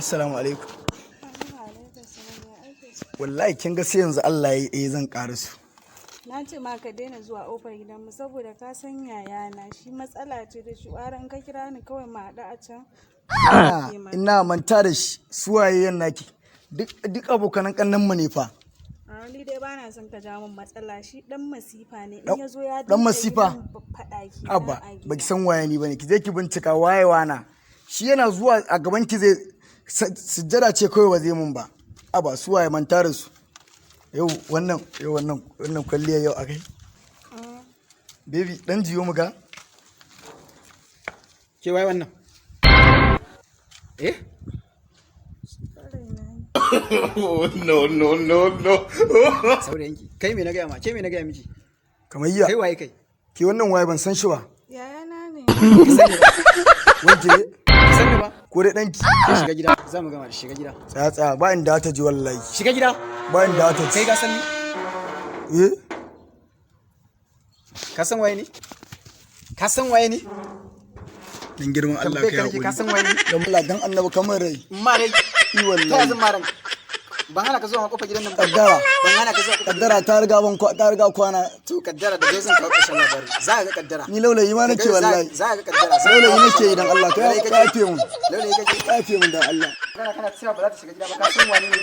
Assalamu alaikum. Wallahi kin ga sai yanzu Allah ya yi zan ƙara su. Na ce ma ka daina zuwa ofar gidanmu saboda ka san yayana shi matsala ce da shi in ka kira ni kawai ma haɗu a can. Ina manta da shi suwaye yan naki duk abokanan kannan mu ne fa. Ni dai ba na son ka ja min matsala shi dan masifa ne in ya zo ya dan masifa faɗa ki. Abba baki san waye ni bane ki je ki bincika wayewa na. Shi yana zuwa a gaban ki zai sujjada ce kawai ba zai mun ba. Aba su waye manta da su. Yau wannan kwalliya yau akai. Baby dan jiyo mu ga. Ke waye wannan? Eh? No. Saurayanki. Kai me na gaya ma? Ke me na gaya miki? Kamar iya. Kai waye kai? Ki wannan waye ban san shi ba. Yayana ne. Wanke Ki san ni ba? ko dai danki. Ki shiga gida. Za mu gama da shiga gida. Tsaya ba inda ta ji wallahi. Shiga gida. Ba inda ta ji. Kai ka san ni? Eh? Ka san waye ni? Ka san waye ni? Dan girman Allah kai hakuri. Ka san waye ni? Dan Allah dan Annabi kamar rai. Ma rai. I wallahi. Kai zan maran. Ban hana ka zuwa kofar gidan nan ba. Kaddara. Ban hana ka zuwa kofar. Kaddara ta riga kwana. To kaddara da zan kawo ƙarshen labari. Za ka ga kaddara. Ni laulayi ma nake wallahi. Za ka ga kaddara. Laulayi nake idan Allah ka yafe mun. Laulayi kake. Yafe mun dan Allah. Kana cewa ba za ta shiga gida ba ka san wane ne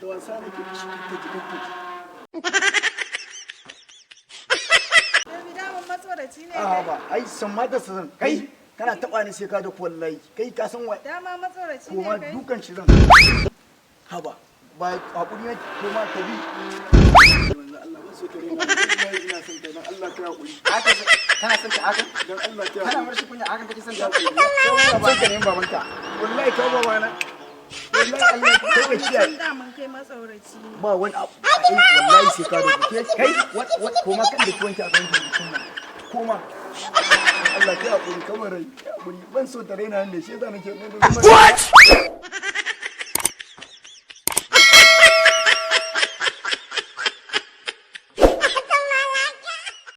Da wasa nake Baby daman matsoraci ne a kai. ba ai san ma da san kai kana taba ni sai ka da wallahi kai ka san wai Dama matsoraci ko ma ne kai. dukan shi zan haba ba hakuri ne ko ma ka bi Allah ba so ka rena ina son kai dan Allah ka hakuri haka kana son ta haka dan Allah ka kana marshi kunya haka kake son ta ba ka ne babanka wallahi ka babana wallahi Allah kai ka kiyaye Daman kai matsoraci ne. ba wani abu wallahi sai ka da kai ko ma kan da tuwanki a kan jikin nan ko ma Allah ka hakuri kamar rai ban so ta raina ne shi yasa nake